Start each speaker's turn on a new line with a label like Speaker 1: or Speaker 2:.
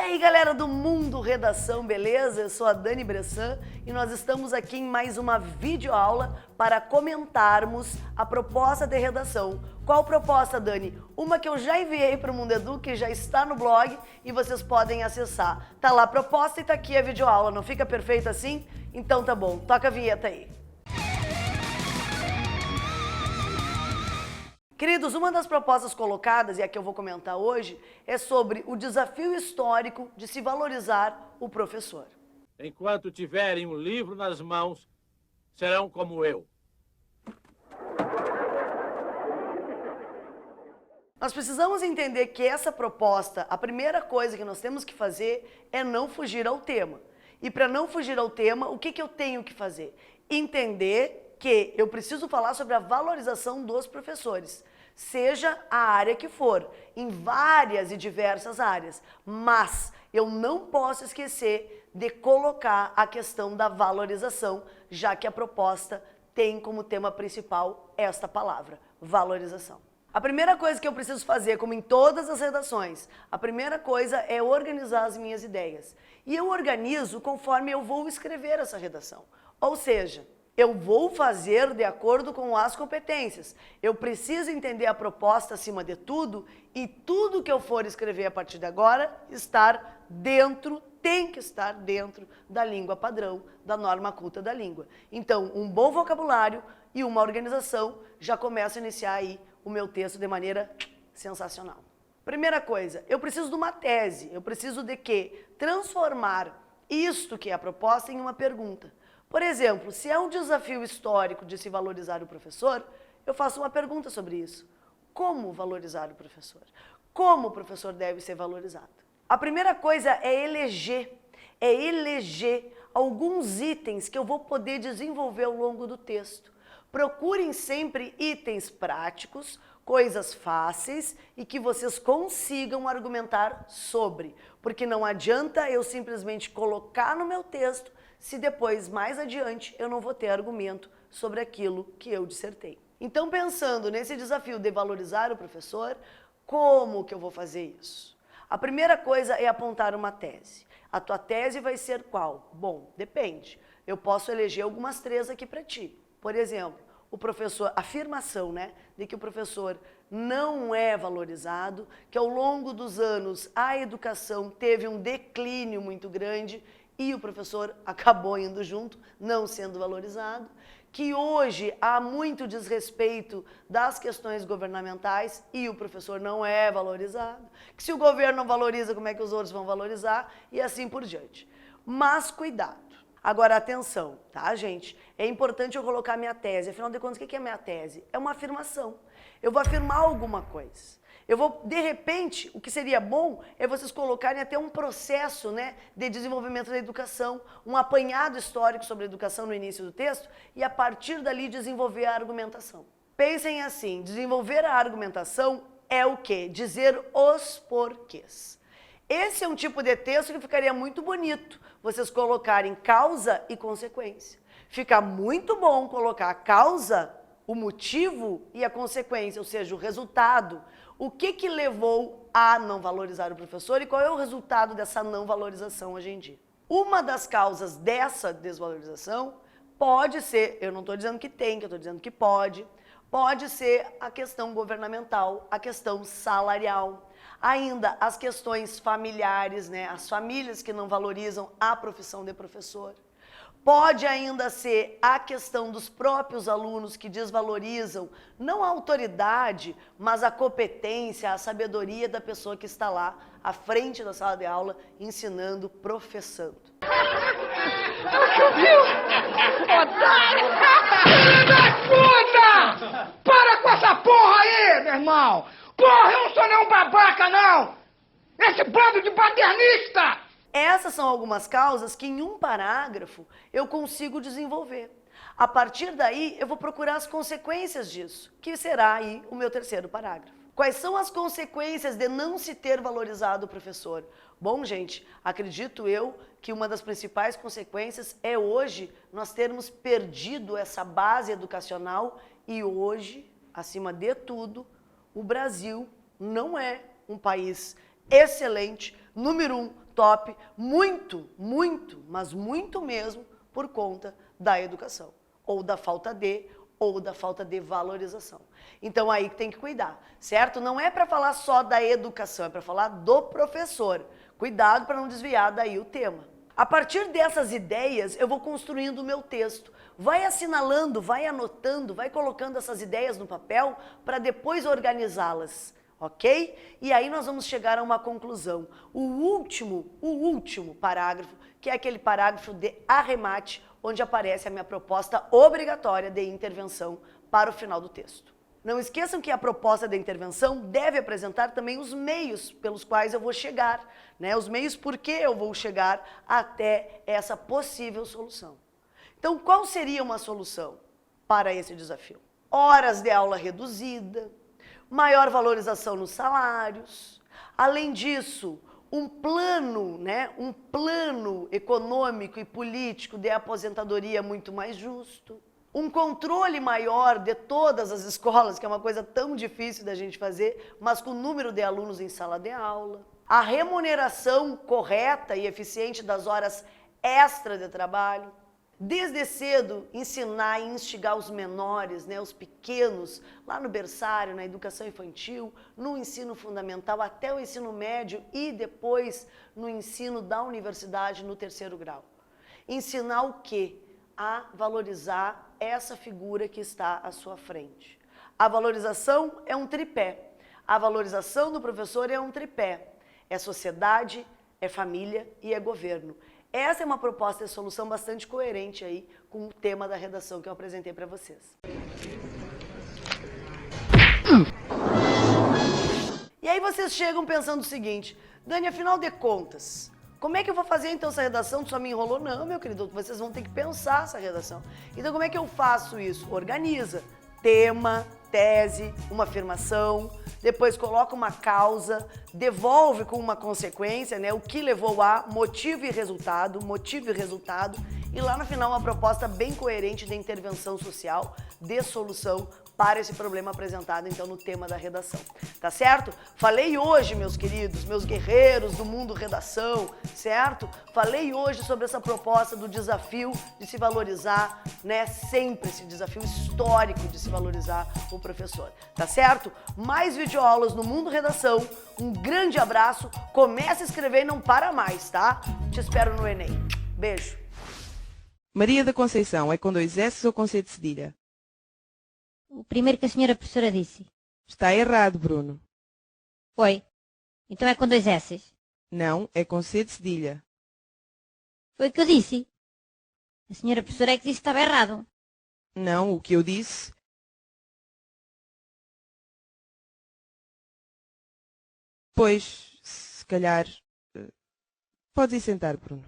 Speaker 1: aí, galera do Mundo Redação, beleza? Eu sou a Dani Bressan e nós estamos aqui em mais uma videoaula para comentarmos a proposta de redação. Qual proposta, Dani? Uma que eu já enviei para o Mundo Edu, que já está no blog e vocês podem acessar. Tá lá a proposta e tá aqui a videoaula. Não fica perfeito assim? Então tá bom, toca a vinheta aí. Queridos, uma das propostas colocadas, e a que eu vou comentar hoje, é sobre o desafio histórico de se valorizar o professor.
Speaker 2: Enquanto tiverem um livro nas mãos, serão como eu.
Speaker 1: Nós precisamos entender que essa proposta, a primeira coisa que nós temos que fazer é não fugir ao tema. E para não fugir ao tema, o que eu tenho que fazer? Entender que eu preciso falar sobre a valorização dos professores, seja a área que for, em várias e diversas áreas, mas eu não posso esquecer de colocar a questão da valorização, já que a proposta tem como tema principal esta palavra, valorização. A primeira coisa que eu preciso fazer, como em todas as redações, a primeira coisa é organizar as minhas ideias. E eu organizo conforme eu vou escrever essa redação. Ou seja, eu vou fazer de acordo com as competências. Eu preciso entender a proposta acima de tudo e tudo que eu for escrever a partir de agora tem que estar dentro da língua padrão, da norma culta da língua. Então, um bom vocabulário e uma organização já começa a iniciar aí o meu texto de maneira sensacional. Primeira coisa, eu preciso de uma tese, eu preciso de quê? Transformar isto que é a proposta em uma pergunta. Por exemplo, se é um desafio histórico de se valorizar o professor, eu faço uma pergunta sobre isso. Como valorizar o professor? Como o professor deve ser valorizado? A primeira coisa é eleger alguns itens que eu vou poder desenvolver ao longo do texto. Procurem sempre itens práticos, coisas fáceis e que vocês consigam argumentar sobre, porque não adianta eu simplesmente colocar no meu texto se depois, mais adiante, eu não vou ter argumento sobre aquilo que eu dissertei. Então, pensando nesse desafio de valorizar o professor, como que eu vou fazer isso? A primeira coisa é apontar uma tese. A tua tese vai ser qual? Bom, depende. Eu posso eleger algumas três aqui para ti. Por exemplo, o professor, afirmação, de que o professor não é valorizado, que ao longo dos anos a educação teve um declínio muito grande e o professor acabou indo junto, não sendo valorizado, que hoje há muito desrespeito das questões governamentais e o professor não é valorizado, que se o governo não valoriza, como é que os outros vão valorizar e assim por diante. Mas cuidado. Agora, atenção, tá, gente? É importante eu colocar minha tese. Afinal de contas, o que é minha tese? É uma afirmação. Eu vou afirmar alguma coisa. Eu vou, de repente, o que seria bom é vocês colocarem até um processo, de desenvolvimento da educação, um apanhado histórico sobre a educação no início do texto e, a partir dali, desenvolver a argumentação. Pensem assim, desenvolver a argumentação é o quê? Dizer os porquês. Esse é um tipo de texto que ficaria muito bonito, vocês colocarem causa e consequência. Fica muito bom colocar a causa, o motivo e a consequência, ou seja, o resultado. O que levou a não valorizar o professor e qual é o resultado dessa não valorização hoje em dia? Uma das causas dessa desvalorização pode ser, eu não estou dizendo que tem, que eu estou dizendo que pode ser a questão governamental, a questão salarial, ainda as questões familiares, as famílias que não valorizam a profissão de professor. Pode ainda ser a questão dos próprios alunos que desvalorizam, não a autoridade, mas a competência, a sabedoria da pessoa que está lá, à frente da sala de aula, ensinando, professando.
Speaker 3: Choveu! Otário! Filho da puta! Para com essa porra aí, meu irmão! Porra, eu não sou nenhum babaca, não! Esse bando de paternista!
Speaker 1: Essas são algumas causas que em um parágrafo eu consigo desenvolver. A partir daí, eu vou procurar as consequências disso, que será aí o meu terceiro parágrafo. Quais são as consequências de não se ter valorizado o professor? Bom, gente, acredito eu que uma das principais consequências é hoje nós termos perdido essa base educacional e hoje, acima de tudo, o Brasil não é um país excelente, número 1, top, muito, mas muito mesmo por conta da educação, ou da falta de valorização. Então aí que tem que cuidar, certo? Não é para falar só da educação, é para falar do professor. Cuidado para não desviar daí o tema. A partir dessas ideias, eu vou construindo o meu texto. Vai assinalando, vai anotando, vai colocando essas ideias no papel para depois organizá-las, ok? E aí nós vamos chegar a uma conclusão. O último parágrafo, que é aquele parágrafo de arremate, onde aparece a minha proposta obrigatória de intervenção para o final do texto. Não esqueçam que a proposta de intervenção deve apresentar também os meios pelos quais eu vou chegar, né? Os meios por que eu vou chegar até essa possível solução. Então, qual seria uma solução para esse desafio? Horas de aula reduzida, maior valorização nos salários, além disso, um plano, né? Um plano econômico e político de aposentadoria muito mais justo, um controle maior de todas as escolas, que é uma coisa tão difícil da gente fazer, mas com o número de alunos em sala de aula, a remuneração correta e eficiente das horas extra de trabalho, desde cedo ensinar e instigar os menores, né, os pequenos, lá no berçário, na educação infantil, no ensino fundamental, até o ensino médio e depois no ensino da universidade no 3º grau. Ensinar o quê? A valorizar essa figura que está à sua frente. A valorização é um tripé. A valorização do professor é um tripé. É sociedade, é família e é governo. Essa é uma proposta de solução bastante coerente aí com o tema da redação que eu apresentei para vocês. E aí vocês chegam pensando o seguinte: Dani, afinal de contas, como é que eu vou fazer então essa redação? Tu só me enrolou? Não, meu querido, vocês vão ter que pensar essa redação. Então como é que eu faço isso? Organiza. Tema, tese, uma afirmação, depois coloca uma causa, devolve com uma consequência, né? O que levou a motivo e resultado, e lá no final uma proposta bem coerente de intervenção social, de solução para esse problema apresentado, então, no tema da redação. Tá certo? Falei hoje, meus queridos, meus guerreiros do mundo redação, certo? Falei hoje sobre essa proposta do desafio de se valorizar, né? Sempre esse desafio histórico de se valorizar o professor. Tá certo? Mais videoaulas no Mundo Redação. Um grande abraço. Comece a escrever e não para mais, tá? Te espero no Enem. Beijo.
Speaker 4: Maria da Conceição é com 2 S ou com C de cedilha?
Speaker 5: O primeiro que a senhora professora disse.
Speaker 4: Está errado, Bruno.
Speaker 5: Foi. Então é com 2 S's.
Speaker 4: Não, é com C de cedilha.
Speaker 5: Foi o que eu disse. A senhora professora é que disse que estava errado.
Speaker 4: Não, o que eu disse... Pois, se calhar... Podes ir sentar, Bruno.